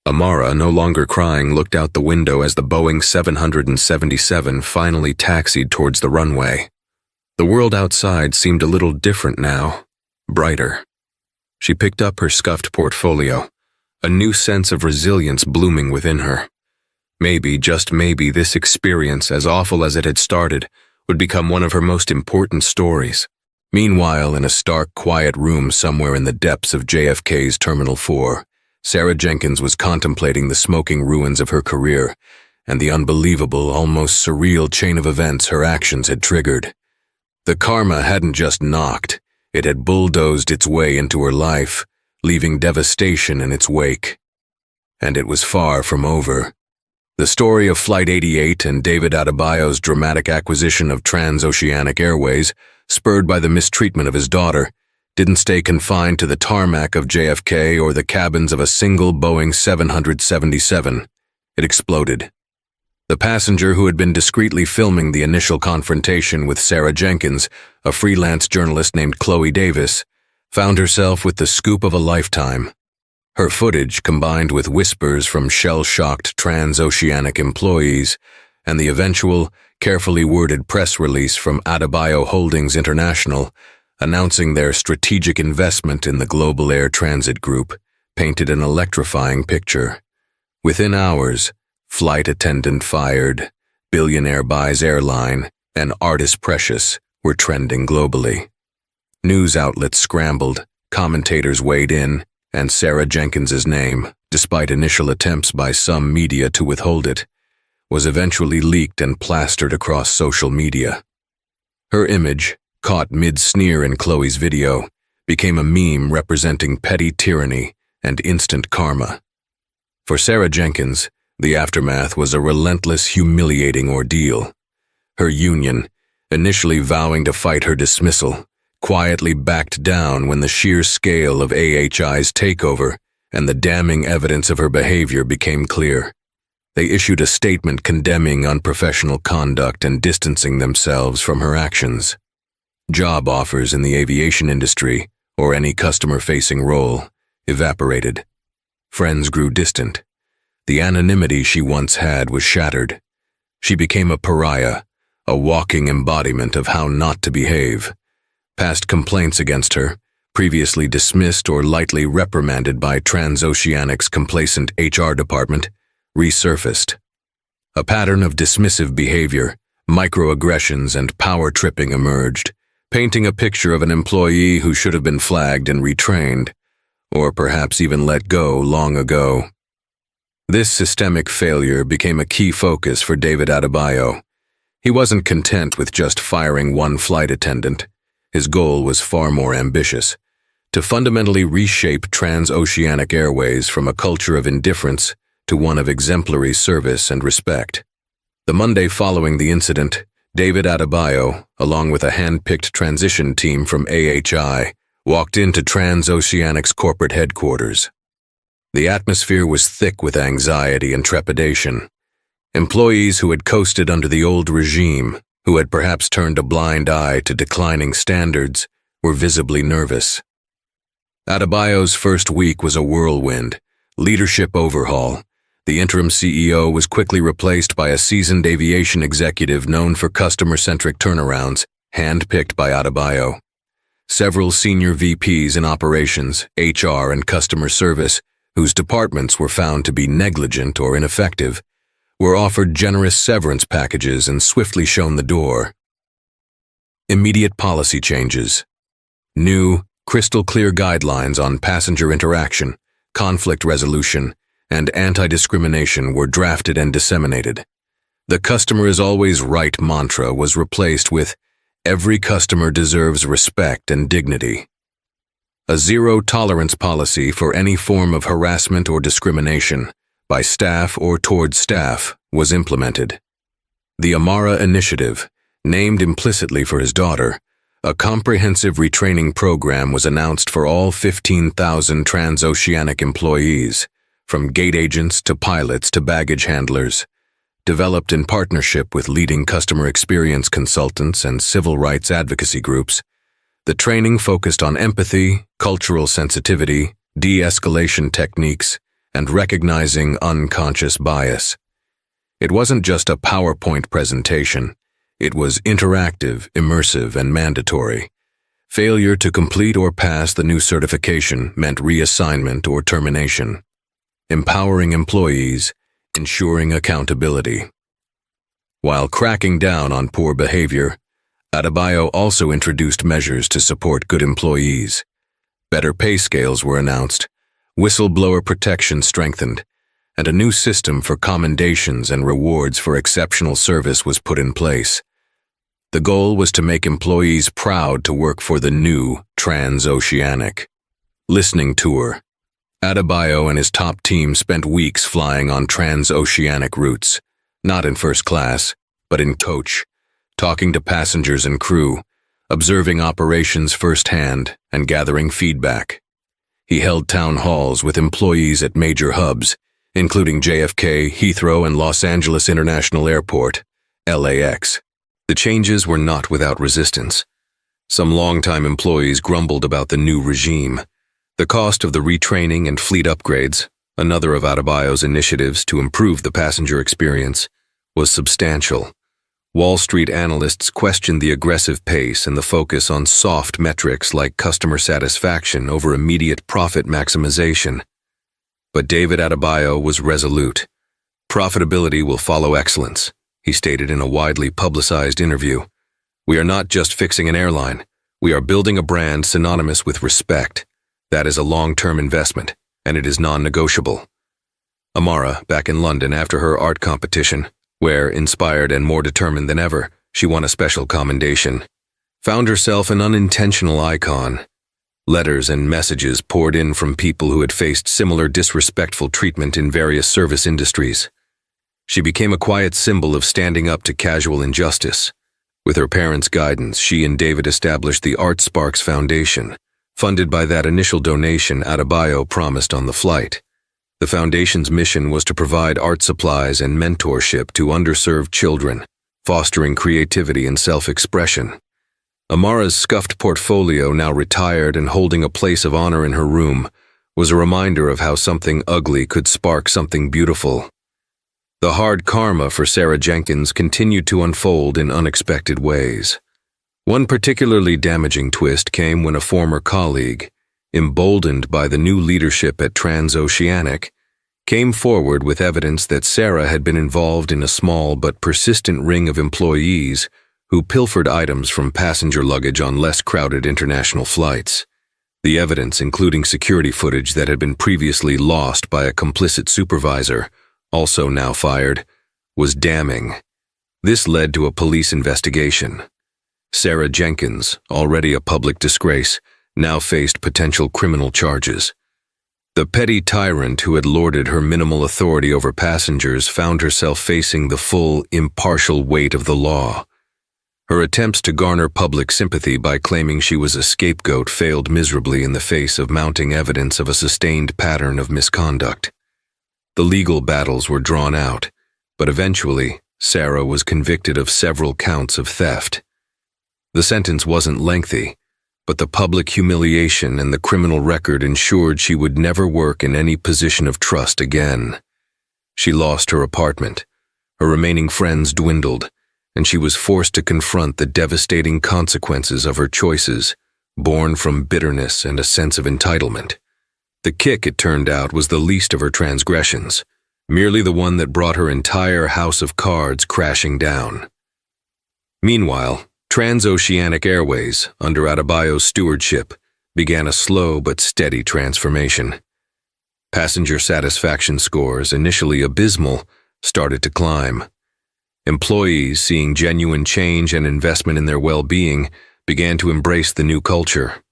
Amara, no longer crying, looked out the window as the Boeing 777 finally taxied towards the runway. The world outside seemed a little different now, brighter. She picked up her scuffed portfolio, a new sense of resilience blooming within her. Maybe, just maybe, this experience, as awful as it had started, would become one of her most important stories. Meanwhile, in a stark, quiet room somewhere in the depths of JFK's Terminal 4, Sarah Jenkins was contemplating the smoking ruins of her career and the unbelievable, almost surreal chain of events her actions had triggered. The karma hadn't just knocked, it had bulldozed its way into her life, leaving devastation in its wake. And it was far from over. The story of Flight 88 and David Adebayo's dramatic acquisition of Transoceanic Airways, spurred by the mistreatment of his daughter, didn't stay confined to the tarmac of JFK or the cabins of a single Boeing 777. It exploded. The passenger who had been discreetly filming the initial confrontation with Sarah Jenkins, a freelance journalist named Chloe Davis, found herself with the scoop of a lifetime. Her footage, combined with whispers from shell-shocked Transoceanic employees and the eventual, carefully worded press release from Adebayo Holdings International, announcing their strategic investment in the global air transit group, painted an electrifying picture. Within hours, Flight Attendant fired, Billionaire buys Airline, and Artist Precious were trending globally. News outlets scrambled, commentators weighed in, and Sarah Jenkins's name, despite initial attempts by some media to withhold it, was eventually leaked and plastered across social media. Her image, caught mid-sneer in Chloe's video, became a meme representing petty tyranny and instant karma. For Sarah Jenkins, the aftermath was a relentless, humiliating ordeal. Her union, initially vowing to fight her dismissal, quietly backed down when the sheer scale of AHI's takeover and the damning evidence of her behavior became clear. They issued a statement condemning unprofessional conduct and distancing themselves from her actions. Job offers in the aviation industry, or any customer-facing role, evaporated. Friends grew distant. The anonymity she once had was shattered. She became a pariah, a walking embodiment of how not to behave. Past complaints against her, previously dismissed or lightly reprimanded by Transoceanic's complacent HR department, resurfaced. A pattern of dismissive behavior, microaggressions, and power-tripping emerged, painting a picture of an employee who should have been flagged and retrained, or perhaps even let go long ago. This systemic failure became a key focus for David Adebayo. He wasn't content with just firing one flight attendant. His goal was far more ambitious: to fundamentally reshape Transoceanic Airways from a culture of indifference to one of exemplary service and respect. The Monday following the incident, David Adebayo, along with a hand-picked transition team from AHI, walked into Transoceanic's corporate headquarters. The atmosphere was thick with anxiety and trepidation. Employees who had coasted under the old regime, who had perhaps turned a blind eye to declining standards, were visibly nervous. Adebayo's first week was a whirlwind. Leadership overhaul. The interim CEO was quickly replaced by a seasoned aviation executive known for customer-centric turnarounds, handpicked by Adebayo. Several senior VPs in operations, HR, and customer service, whose departments were found to be negligent or ineffective, were offered generous severance packages and swiftly shown the door. Immediate policy changes. New, crystal-clear guidelines on passenger interaction, conflict resolution, and anti-discrimination were drafted and disseminated. The customer is always right mantra was replaced with every customer deserves respect and dignity. A zero-tolerance policy for any form of harassment or discrimination, by staff or towards staff, was implemented. The Amara Initiative, named implicitly for his daughter, a comprehensive retraining program was announced for all 15,000 transoceanic employees, from gate agents to pilots to baggage handlers. Developed in partnership with leading customer experience consultants and civil rights advocacy groups, the training focused on empathy, cultural sensitivity, de-escalation techniques, and recognizing unconscious bias. It wasn't just a PowerPoint presentation. It was interactive, immersive, and mandatory. Failure to complete or pass the new certification meant reassignment or termination. Empowering employees, ensuring accountability. While cracking down on poor behavior, Adebayo also introduced measures to support good employees. Better pay scales were announced, whistleblower protection strengthened, and a new system for commendations and rewards for exceptional service was put in place. The goal was to make employees proud to work for the new Transoceanic. Listening tour. Adebayo and his top team spent weeks flying on transoceanic routes, not in first class, but in coach, talking to passengers and crew, observing operations firsthand, and gathering feedback. He held town halls with employees at major hubs, including JFK, Heathrow, and Los Angeles International Airport, LAX. The changes were not without resistance. Some longtime employees grumbled about the new regime. The cost of the retraining and fleet upgrades, another of Adebayo's initiatives to improve the passenger experience, was substantial. Wall Street analysts questioned the aggressive pace and the focus on soft metrics like customer satisfaction over immediate profit maximization. But David Adebayo was resolute. Profitability will follow excellence, he stated in a widely publicized interview. We are not just fixing an airline. We are building a brand synonymous with respect. That is a long-term investment, and it is non-negotiable. Amara, back in London after her art competition, where, inspired and more determined than ever, she won a special commendation, found herself an unintentional icon. Letters and messages poured in from people who had faced similar disrespectful treatment in various service industries. She became a quiet symbol of standing up to casual injustice. With her parents' guidance, she and David established the Art Sparks Foundation, funded by that initial donation Adebayo promised on the flight. The foundation's mission was to provide art supplies and mentorship to underserved children, fostering creativity and self-expression. Amara's scuffed portfolio, now retired and holding a place of honor in her room, was a reminder of how something ugly could spark something beautiful. The hard karma for Sarah Jenkins continued to unfold in unexpected ways. One particularly damaging twist came when a former colleague, emboldened by the new leadership at Transoceanic, came forward with evidence that Sarah had been involved in a small but persistent ring of employees who pilfered items from passenger luggage on less crowded international flights. The evidence, including security footage that had been previously lost by a complicit supervisor, also now fired, was damning. This led to a police investigation. Sarah Jenkins, already a public disgrace, now faced potential criminal charges. The petty tyrant who had lorded her minimal authority over passengers found herself facing the full, impartial weight of the law. Her attempts to garner public sympathy by claiming she was a scapegoat failed miserably in the face of mounting evidence of a sustained pattern of misconduct. The legal battles were drawn out, but eventually, Sarah was convicted of several counts of theft. The sentence wasn't lengthy, but the public humiliation and the criminal record ensured she would never work in any position of trust again. She lost her apartment, her remaining friends dwindled, and she was forced to confront the devastating consequences of her choices, born from bitterness and a sense of entitlement. The kick, it turned out, was the least of her transgressions, merely the one that brought her entire house of cards crashing down. Meanwhile, Transoceanic Airways, under Adebayo's stewardship, began a slow but steady transformation. Passenger satisfaction scores, initially abysmal, started to climb. Employees, seeing genuine change and investment in their well-being, began to embrace the new culture.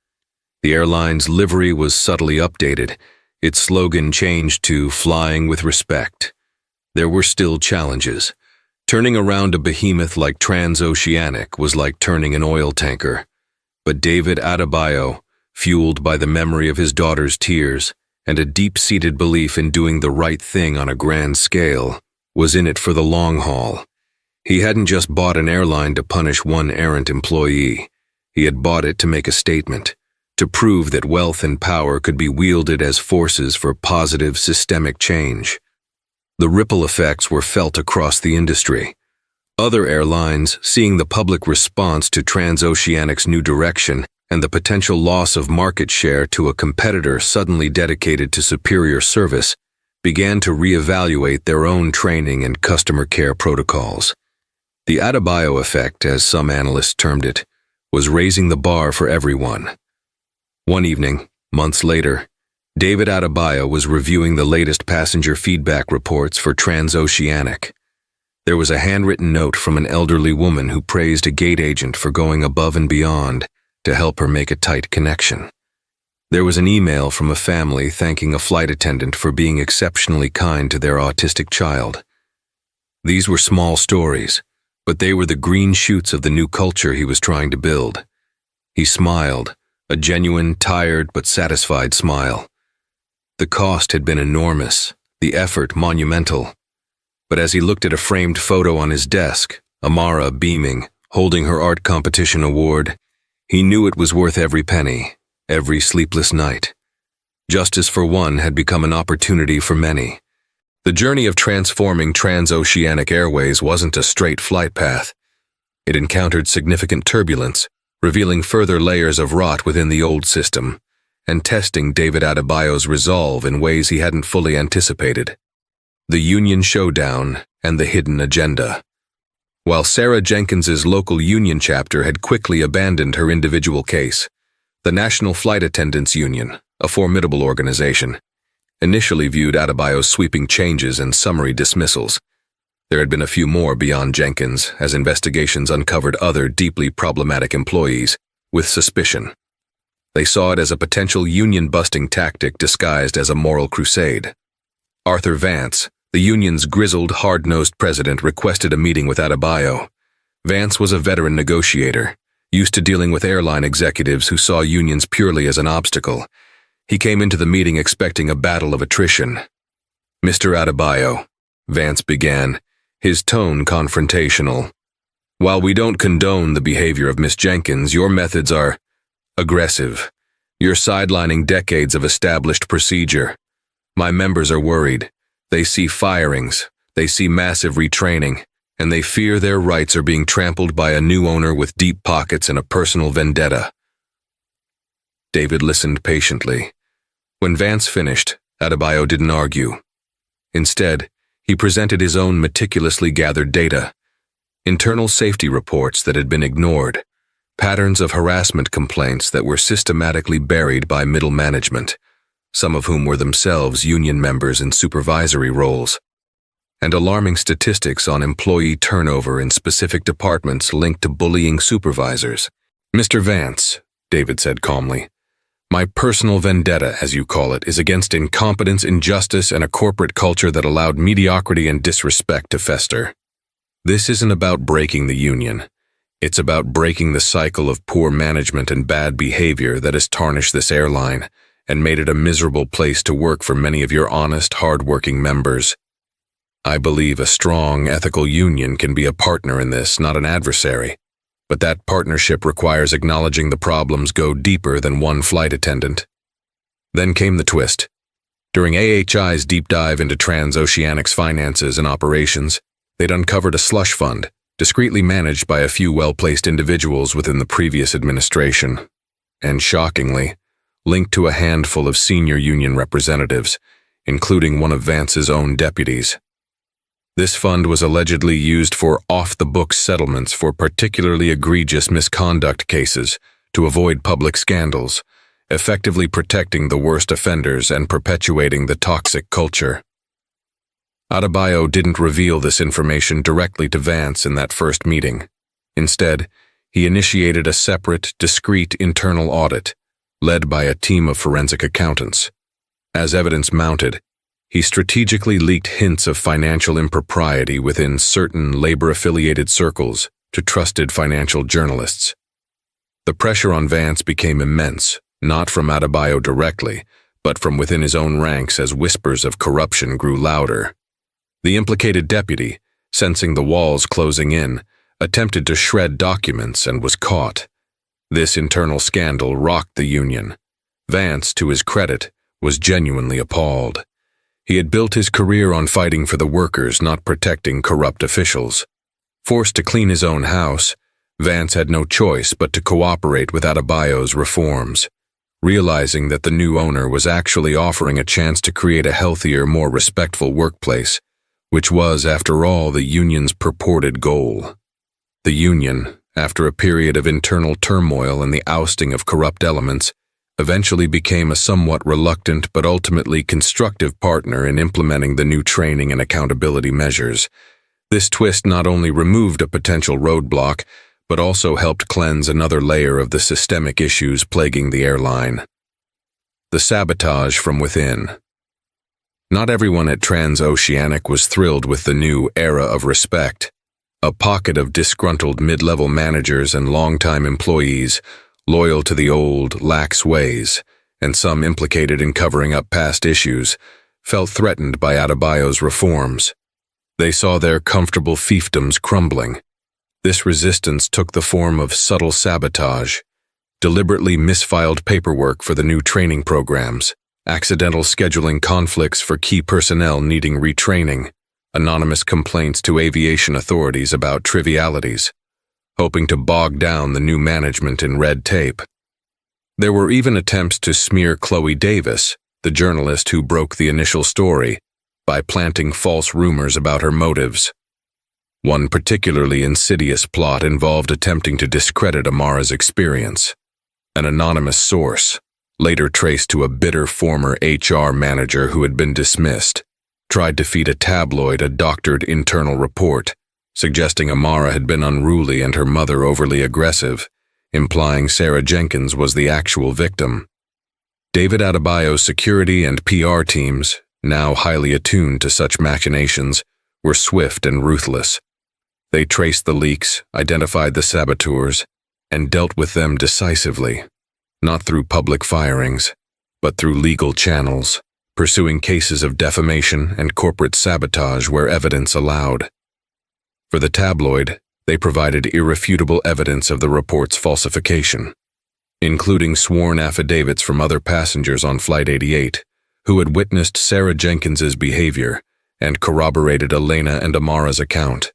The airline's livery was subtly updated, its slogan changed to "Flying with Respect." There were still challenges. Turning around a behemoth like Transoceanic was like turning an oil tanker. But David Adebayo, fueled by the memory of his daughter's tears and a deep-seated belief in doing the right thing on a grand scale, was in it for the long haul. He hadn't just bought an airline to punish one errant employee. He had bought it to make a statement, to prove that wealth and power could be wielded as forces for positive systemic change. The ripple effects were felt across the industry. Other airlines, seeing the public response to Transoceanic's new direction and the potential loss of market share to a competitor suddenly dedicated to superior service, began to reevaluate their own training and customer care protocols. The Adebayo effect, as some analysts termed it, was raising the bar for everyone. One evening, months later, David Adebayo was reviewing the latest passenger feedback reports for Transoceanic. There was a handwritten note from an elderly woman who praised a gate agent for going above and beyond to help her make a tight connection. There was an email from a family thanking a flight attendant for being exceptionally kind to their autistic child. These were small stories, but they were the green shoots of the new culture he was trying to build. He smiled, a genuine, tired but satisfied smile. The cost had been enormous, the effort monumental. But as he looked at a framed photo on his desk, Amara beaming, holding her art competition award, he knew it was worth every penny, every sleepless night. Justice for one had become an opportunity for many. The journey of transforming Transoceanic Airways wasn't a straight flight path. It encountered significant turbulence, revealing further layers of rot within the old system, and testing David Adebayo's resolve in ways he hadn't fully anticipated. The union showdown and the hidden agenda. While Sarah Jenkins's local union chapter had quickly abandoned her individual case, the National Flight Attendants Union, a formidable organization, initially viewed Adebayo's sweeping changes and summary dismissals. There had been a few more beyond Jenkins, as investigations uncovered other deeply problematic employees, with suspicion. They saw it as a potential union-busting tactic disguised as a moral crusade. Arthur Vance, the union's grizzled, hard-nosed president, requested a meeting with Adebayo. Vance was a veteran negotiator, used to dealing with airline executives who saw unions purely as an obstacle. He came into the meeting expecting a battle of attrition. "Mr. Adebayo," Vance began, his tone confrontational. "While we don't condone the behavior of Miss Jenkins, your methods are aggressive. You're sidelining decades of established procedure. My members are worried. They see firings, they see massive retraining, and they fear their rights are being trampled by a new owner with deep pockets and a personal vendetta." David listened patiently. When Vance finished, Adebayo didn't argue. Instead, he presented his own meticulously gathered data. Internal safety reports that had been ignored, patterns of harassment complaints that were systematically buried by middle management, some of whom were themselves union members in supervisory roles, and alarming statistics on employee turnover in specific departments linked to bullying supervisors. "Mr. Vance," David said calmly, "my personal vendetta, as you call it, is against incompetence, injustice, and a corporate culture that allowed mediocrity and disrespect to fester. This isn't about breaking the union. It's about breaking the cycle of poor management and bad behavior that has tarnished this airline and made it a miserable place to work for many of your honest, hard-working members. I believe a strong, ethical union can be a partner in this, not an adversary. But that partnership requires acknowledging the problems go deeper than one flight attendant. Then came the twist. During AHI's deep dive into transoceanic's finances and operations, they'd uncovered a slush fund, discreetly managed by a few well-placed individuals within the previous administration, and shockingly, linked to a handful of senior union representatives, including one of Vance's own deputies. This fund was allegedly used for off-the-books settlements for particularly egregious misconduct cases to avoid public scandals, effectively protecting the worst offenders and perpetuating the toxic culture. Adebayo didn't reveal this information directly to Vance in that first meeting. Instead, he initiated a separate, discreet internal audit, led by a team of forensic accountants. As evidence mounted, he strategically leaked hints of financial impropriety within certain labor-affiliated circles to trusted financial journalists. The pressure on Vance became immense, not from Adebayo directly, but from within his own ranks as whispers of corruption grew louder. The implicated deputy, sensing the walls closing in, attempted to shred documents and was caught. This internal scandal rocked the union. Vance, to his credit, was genuinely appalled. He had built his career on fighting for the workers, not protecting corrupt officials. Forced to clean his own house, Vance had no choice but to cooperate with Adebayo's reforms, realizing that the new owner was actually offering a chance to create a healthier, more respectful workplace, which was, after all, the union's purported goal. The union, after a period of internal turmoil and the ousting of corrupt elements, eventually became a somewhat reluctant but ultimately constructive partner in implementing the new training and accountability measures. This twist not only removed a potential roadblock, but also helped cleanse another layer of the systemic issues plaguing the airline. The sabotage from within. Not everyone at Transoceanic was thrilled with the new era of respect. A pocket of disgruntled mid-level managers and longtime employees, loyal to the old, lax ways, and some implicated in covering up past issues, felt threatened by Adebayo's reforms. They saw their comfortable fiefdoms crumbling. This resistance took the form of subtle sabotage, deliberately misfiled paperwork for the new training programs, accidental scheduling conflicts for key personnel needing retraining, anonymous complaints to aviation authorities about trivialities, hoping to bog down the new management in red tape. There were even attempts to smear Chloe Davis, the journalist who broke the initial story, by planting false rumors about her motives. One particularly insidious plot involved attempting to discredit Amara's experience. An anonymous source, later traced to a bitter former HR manager who had been dismissed, tried to feed a tabloid a doctored internal report, suggesting Amara had been unruly and her mother overly aggressive, implying Sarah Jenkins was the actual victim. David Adebayo's security and PR teams, now highly attuned to such machinations, were swift and ruthless. They traced the leaks, identified the saboteurs, and dealt with them decisively, not through public firings, but through legal channels, pursuing cases of defamation and corporate sabotage where evidence allowed. For the tabloid, they provided irrefutable evidence of the report's falsification, including sworn affidavits from other passengers on Flight 88 who had witnessed Sarah Jenkins's behavior and corroborated Elena and Amara's account.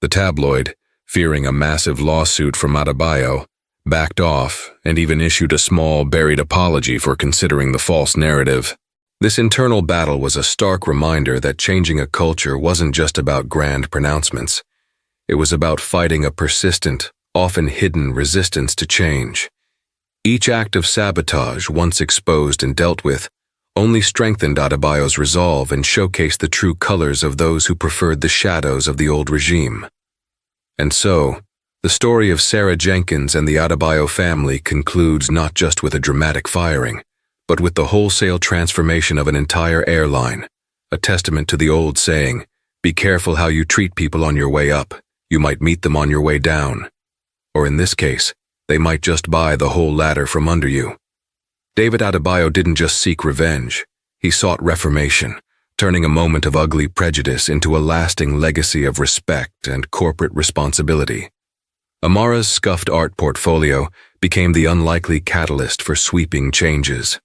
The tabloid, fearing a massive lawsuit from Adebayo, backed off and even issued a small, buried apology for considering the false narrative. This internal battle was a stark reminder that changing a culture wasn't just about grand pronouncements. It was about fighting a persistent, often hidden resistance to change. Each act of sabotage, once exposed and dealt with, only strengthened Adebayo's resolve and showcased the true colors of those who preferred the shadows of the old regime. And so, the story of Sarah Jenkins and the Adebayo family concludes not just with a dramatic firing, but with the wholesale transformation of an entire airline, a testament to the old saying, "Be careful how you treat people on your way up. You might meet them on your way down." Or in this case, they might just buy the whole ladder from under you. David Adebayo didn't just seek revenge. He sought reformation, turning a moment of ugly prejudice into a lasting legacy of respect and corporate responsibility. Amara's scuffed art portfolio became the unlikely catalyst for sweeping changes,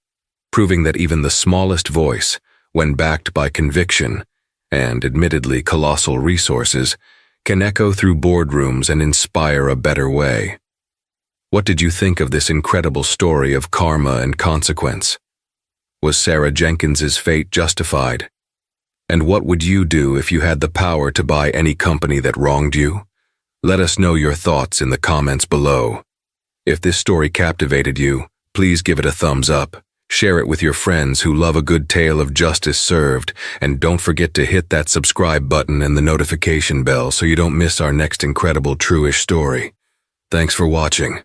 proving that even the smallest voice, when backed by conviction and admittedly colossal resources, can echo through boardrooms and inspire a better way. What did you think of this incredible story of karma and consequence? Was Sarah Jenkins's fate justified? And what would you do if you had the power to buy any company that wronged you? Let us know your thoughts in the comments below. If this story captivated you, please give it a thumbs up, share it with your friends who love a good tale of justice served, and don't forget to hit that subscribe button and the notification bell so you don't miss our next incredible true-ish story. Thanks for watching.